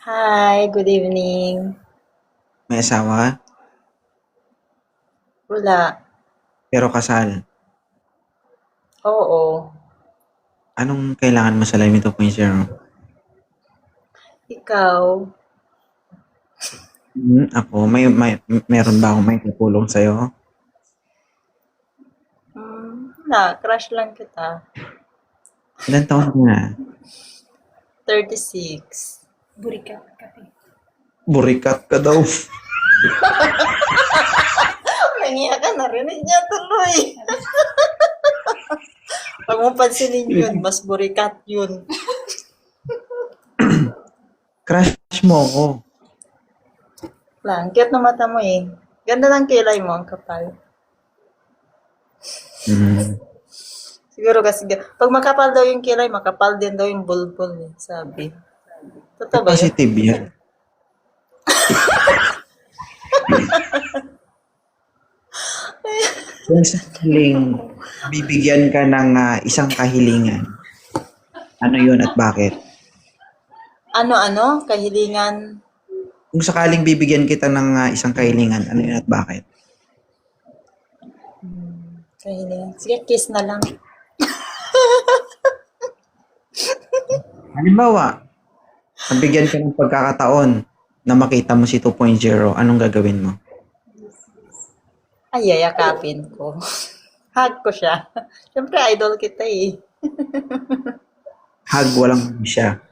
Hi, good evening. May asawa ka, Wala. pero kasal. Oo. Anong kailangan mo sa Live 2.0? Ikaw? Ako, meron ba akong may tutulong sa'yo? Wala. Crush lang kita. Ilan taon ka na? 36. Burikat ka daw. Nangiya ka, narinig niya tuloy. Huwag mo pansinin yun, mas burikat yun. Crush mo ako. Wala, ang cute na mata mo eh. Ganda ng kilay mo, ang kapal. Hmm. Siguro kasi, pag makapal daw yung kilay, makapal din daw yung bulbul eh, sabi. Totoo ba yun? Positive yan. Kung sakaling bibigyan ka ng isang kahilingan, ano yun at bakit? Ano-ano? Kahilingan? Kung sakaling bibigyan kita ng isang kahilingan, ano yun at bakit? Kahilingan. Sige, kiss na lang. Halimbawa, nabigyan ka ng pagkakataon na makita mo si 2.0, anong gagawin mo? Ay, yayakapin ko. Hug ko siya. Siyempre, idol kita eh. Hug, walang siya.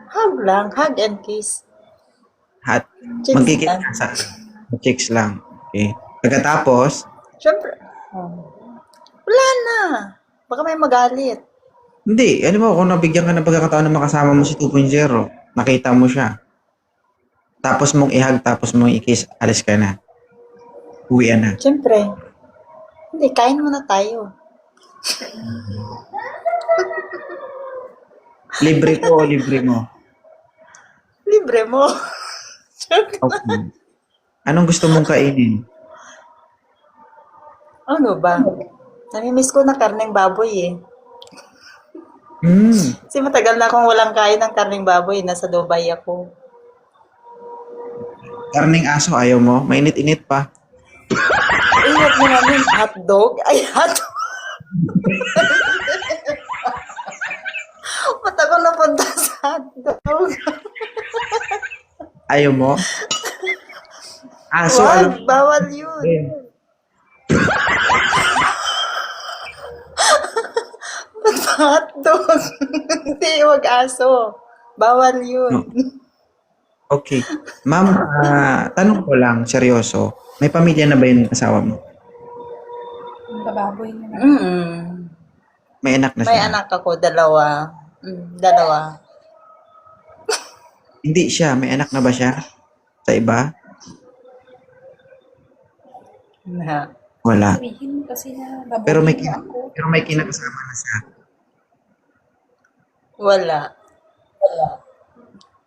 Hug lang. Hug and kiss. Hat. Chicks Magkikita lang. sa chicks lang. Okay. Pagkatapos, Siyempre. Oh. Wala na. Baka may magalit. hindi. Alam mo, kung nabigyan ka ng pagkakataon na makasama mo si 2.0, nakita mo siya. Tapos mong i-hug, tapos mong i-kiss, alis ka na. Uwian na. Siyempre. Hindi, kain muna tayo. Libre ko o libre mo? Libre mo. Okay. Anong gusto mong kainin? Ano ba? Namimiss ko na karneng baboy eh. Kasi matagal na akong walang kain ng karneng baboy. Nasa Dubai ako. Karning aso, ayaw mo? Mainit-init pa. Ay, wag mo namin. Hotdog? Ay, hotdog. Ba't ako napunta sa hotdog? Ayaw mo? Aso, alam Wag, bawal yun. mo. Hotdog. Hindi, wag aso. Bawal yun. Okay. Ma'am, tanong ko lang, seryoso. May pamilya na ba yung asawa mo? Bababoy na lang. May anak na May siya? anak ako, dalawa. Dalawa. Hindi siya. May anak na ba siya? Sa iba? Na. Wala. Sabihin kasi na baboy Pero may, na ako. pero may kinakasama na siya. Wala.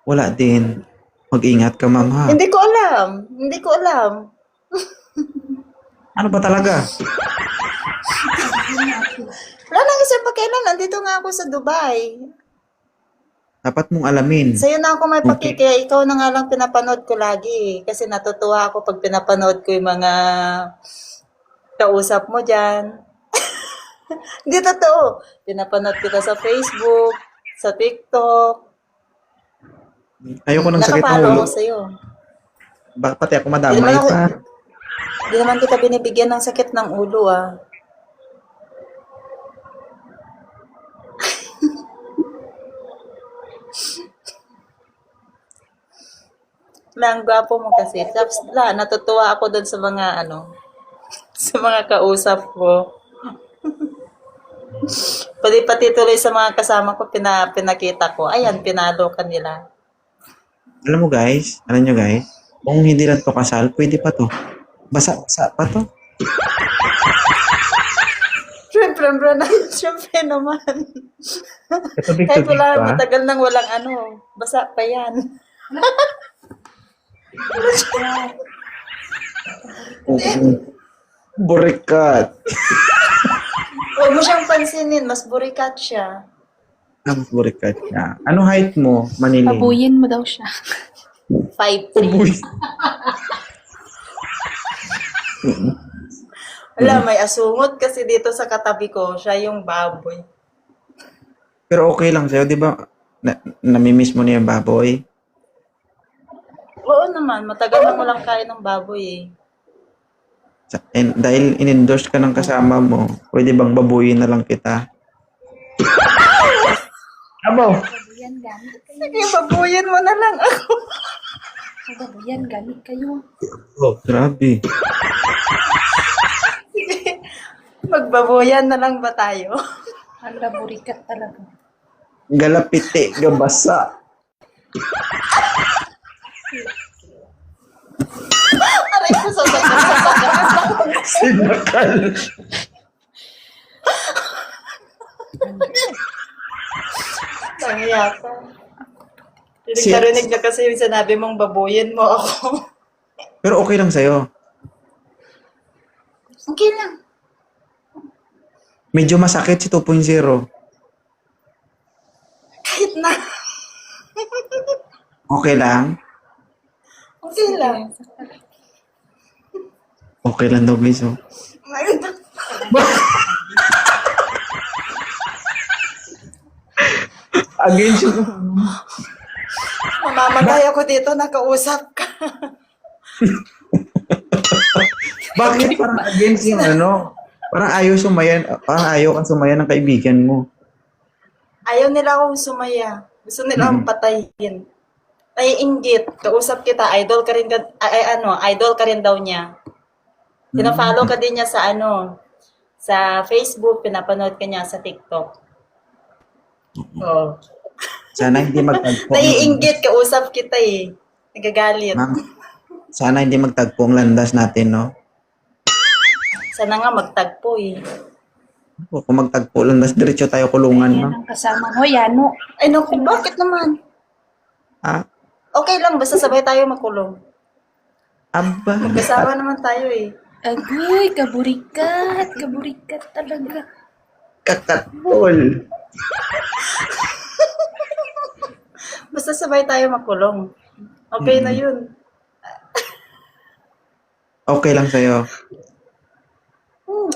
Wala din. Mag-ingat ka, ma'am, ha? Hindi ko alam. Hindi ko alam. Ano ba talaga? Wala nang isang pakialam. Nandito nga ako sa Dubai. Dapat mong alamin. Sa'yo na ako may Okay. paki, kaya ikaw na nga lang pinapanood ko lagi. Kasi natutuwa ako pag pinapanood ko yung mga kausap mo dyan. Hindi totoo. Pinapanood kita sa Facebook, sa TikTok. Ayoko ng sakit ng Nakapalo ulo. ako sa'yo. Pati ako Di madamay naman ako, pa. di naman kita binibigyan ng sakit ng ulo ah. Wala, ang gwapo mo kasi. Tapos, natutuwa ako doon sa mga sa mga kausap ko. Pati tuloy sa mga kasama ko, pinakita ko. Ayan, pinalo ka nila. Alam mo, guys, alam nyo, guys, kung hindi lang to kasal, pwede pa to. Basa pa to. Siyempre, bro, siyempre naman. Katubig Kahit tubig wala, pa. matagal nang walang basa pa yan. Burikat. Huwag mo siyang pansinin, mas burikat siya. Mas burikat ka. Ano height mo, Maniling? Pabuyin mo daw siya. 5'3". Uy. Wala, may asungot kasi dito sa katabi ko. Siya yung baboy. Pero okay lang sa'yo, di ba? Namimiss mo na yung baboy. Oo naman, matagal na mo lang kain ng baboy eh. And dahil in-endorse ka ng kasama mo, pwede bang babuyin na lang kita? Abo! Babuyan, gamit kayo. Sige, babuyin mo na lang ako. Babuyan, gamit kayo. Oh, grabe. Magbabuyan na lang ba tayo? Ang laburikat talaga. Galapiti, gabasa. Aray ko, sasakit. Sinakal. Tangya ka. Narinig na kasi yung sinabi mong babuyin mo ako. Pero okay lang sa'yo. Okay lang. Medyo masakit si 2.0. Kahit na. Okay lang? Okay lang. Okay lang daw, guys. Oh. Ayun. Against you. Mamamatay ako dito, nakausap ka. Bakit parang against yung ano? Parang ayaw sumayan, parang ayaw kang sumayan ng kaibigan mo. Ayaw nila akong sumaya. Gusto nila akong patayin. Naiinggit. Kausap kita, idol ka rin, idol ka rin daw niya. Pinafollow ka din niya sa sa Facebook, pinapanood ka niya sa TikTok. Oh. Sana hindi magtagpo. Naiinggit, kausap kita eh. Nagagalit. Ma'am, sana hindi magtagpo ang landas natin, no? Sana nga magtagpo eh. Kung magtagpo landas, diretso tayo kulungan, Yan no? ang kasama mo, Yano. Ay naku, bakit naman? Ah, Okay lang, basta sabay tayo makulong. aba. Magkasama naman tayo eh. Agoy, kaburikat. Kaburikat talaga. Kakatol. Basta sabay tayo makulong. Okay na yun. Okay lang sa'yo.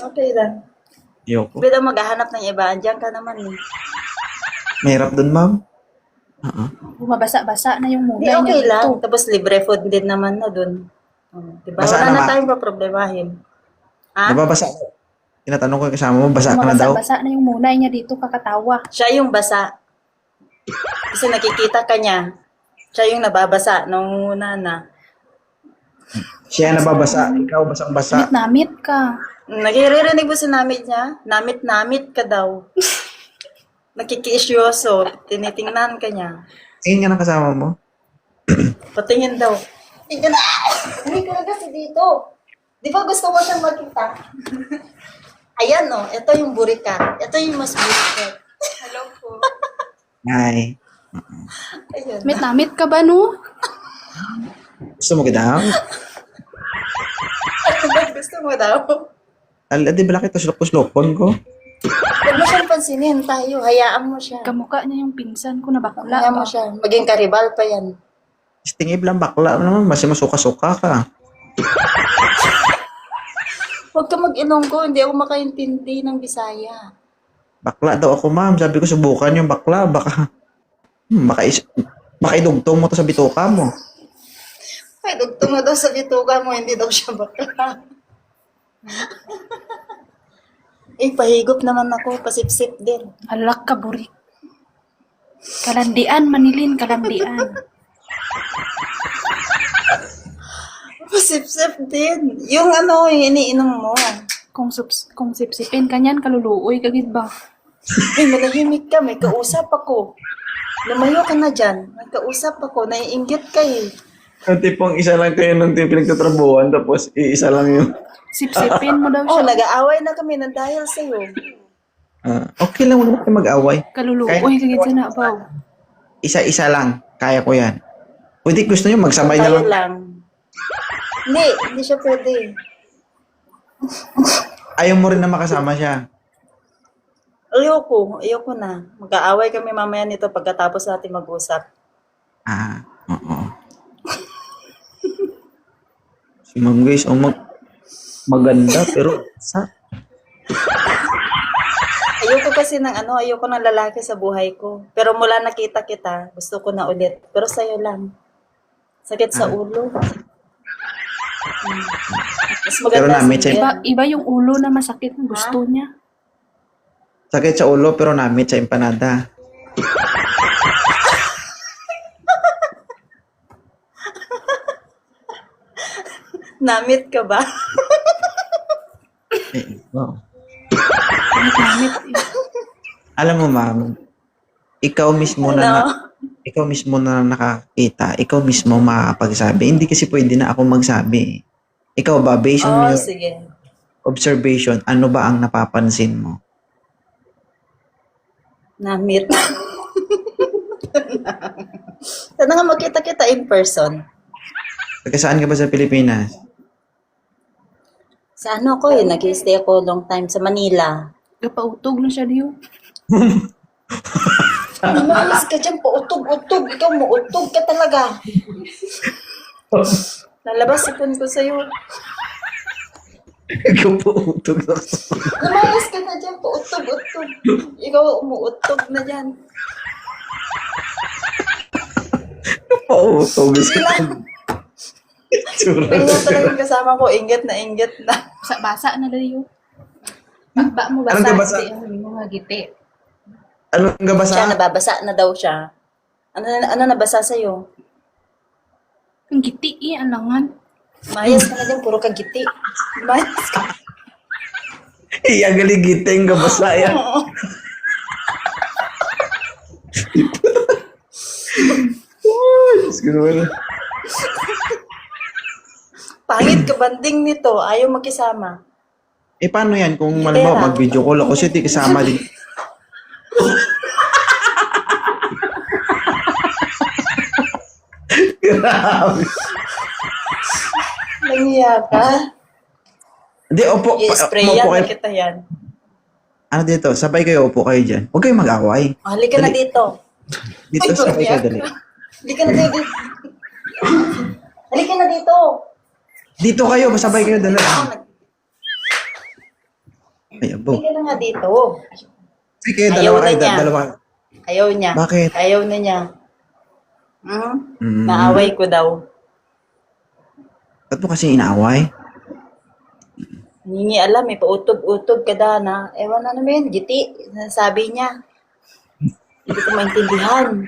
Okay lang. Yoko. Bilang maghahanap ng iba, andyan ka naman eh. Mahirap dun, ma'am. Bumabasa-basa na yung Hindi, mulay okay niya lang. dito. Tapos libre food din naman na dun. Diba? Basa Wala na naman. tayong paproblemahin. Ha? Nababasa. Tinatanong ko yung kasama mo, basa ka na daw. Bumabasa-basa na yung mulay niya dito, kakatawa. Siya yung basa. Kasi nakikita ka niya. Siya yung nababasa nung una na. Siya nababasa, ikaw basang-basa. Namit ka. Nakiririnig mo si namit niya? Namit-namit ka daw. Nakikiisyoso. Tinitingnan ka niya. Tingin nga ng kasama mo. Patingin daw. Tingnan na! Hindi ka na kasi dito. Di ba gusto mo siyang makita? Ayan o. Ito yung burikat. Ito yung mas burikat. Hello po. Ay. Ayun. Namit ka ba, no? Gusto mo kita? Gusto mo daw? Di ba kita sulok-puslokon ko? Huwag mo siyang pansinin tayo. Hayaan mo siya. Kamukha niya yung pinsan ko na bakla. Hayaan mo siya. Maging karibal pa yan. Stingib lang bakla naman, mas masuka-suka ka. Huwag ka mag-inong ko. Hindi ako makaintindi ng Bisaya. Bakla daw ako, ma'am. Sabi ko, subukan yung bakla. Baka idugtong mo to sa bituka mo. Ay, dugtong na daw sa bituka mo. Hindi daw siya bakla. Pahigop naman ako. Pasipsip din. Alak ka, burik. Kalandian, Manilin, kalandian. Pasipsip din. Yung yung iniinom mo. Kung sipsipin ka niyan, kaluluoy ka gid ba? Ay, malahimik ka. May kausap ako. Lumayo ka na dyan. May kausap ako. Naiinggit ka eh. Yung tipong isa lang kayo ng pinagtatrabuhan, tapos iisa lang yung... Sipsipin mo daw Oh, siya. nag-aaway na kami ng dahil sa'yo. Okay lang, huwag kayo mag-away. Kaluluoy ka gid sa nabaw. Isa-isa lang. Kaya ko yan. Pwede gusto nyo, magsabay na Tayo lang. lang. Hindi siya pwede. Ayaw mo rin na makasama siya. Ayoko na. Mag-aaway kami mamaya nito pagkatapos natin mag-usap. Oo. Si ma'am guys, maganda pero Ayoko ng lalaki sa buhay ko. Pero mula nakita kita, gusto ko na ulit. Pero sa'yo lang. Sakit sa ulo. Mas Pero maganda na-meet siya. Iba yung ulo na masakit na gusto niya. sakit sa ulo pero na-meet sa empanada. Namit ka ba? Wow. Gamit. Alam mo ma'am, ikaw mismo na nakakita, ikaw mismo makakapagsabi. Hindi kasi pwede na ako magsabi. Ikaw ba, based on your Sige. observation, ano ba ang napapansin mo? Namit. Sana nga magkita-kita in person. Taga saan ka ba sa Pilipinas? Sa ano ko nag-stay ako long time sa Manila. Kapautog na siya diyo. Lumayas ka dyan, pautog-utog. Ikaw mautog ka talaga. Lalabas sipon ko sa'yo. Ikaw po utog na. Lumayas ka na dyan, pautog-utog. Ikaw umuutog na dyan. Oo, utog. Ganyan talagang kasama ko, inggit na. Basa na diyo. Ba mo basa. Anong gabasa? Hindi mo magiti. Anong Siya, gabasa? nababasa na daw siya. Ano nabasa sa'yo? Ang giti alangan. Mayas ka na dyan, puro kagiti. Mayas ka. Iya galigiteng gabasa yan. Diyos ko naman. Pangit ka banding nito, ayaw magkisama. Paano yan kung malamang mag-video call ako siya, di kasama din. Grabe. Nangiya ka. Hindi, opo. I-spray Upo yan kayo. na kita yan. Ano dito? Sabay kayo, upo kayo dyan. Huwag kayong mag-away. Halika na Dali. dito. Dito, Ay, sabay kayo, tumiyak dali. ka. Halika na dito. Halika na dito. Dito kayo, sabay kayo, dali. Ay, abo. Halika na nga dito. Sabay kayo, Ayaw dalawa na kayo, niya. dalawa. Ayaw niya. Bakit? Ayaw na niya. Mm. Naaway ko daw. Ba't mo kasi inaaway? Hindi niya alam, pautog-utog ka na. Ewan na naman, giti. Sabi niya. Hindi ko maintindihan.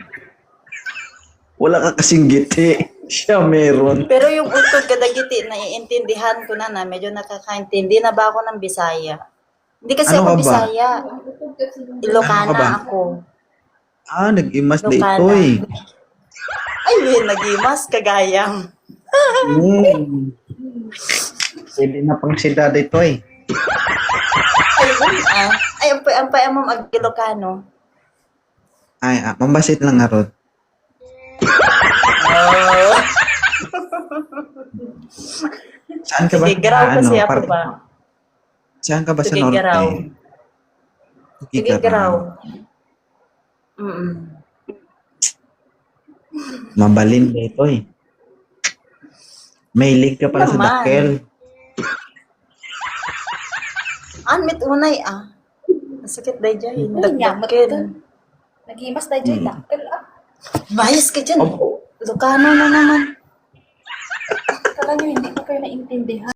Wala ka kasing giti. Siya meron. Pero yung utog kadagiti, naiintindihan ko na medyo nakakaintindi na ba ako ng Bisaya. Hindi kasi Ano ako ka ba? Bisaya. Ilocana Ano ka ba? ako. Nag-imas na Ilocana. ito eh. Ay, nagimas, kagayang. Pwede na pang sila dito eh. Ay, ang payamang ag-Ilocano. Mambasit lang nga, Rod. Oh. Saan ka ba? Sige, garaw kasi ako ba? Saan ka ba sa Sige, norte? garaw. Sige, Sige, garaw. Mabalin dito eh. May lig ka pala sa Naman. dakkel. Anmit unay Masakit dahi dyan. Ay, Dagdagkin. Naghimas tayo dyan. Dakkel Mayas ka dyan. Opo. Ilocano na naman. Kala nyo, hindi ko kayo naintindihan.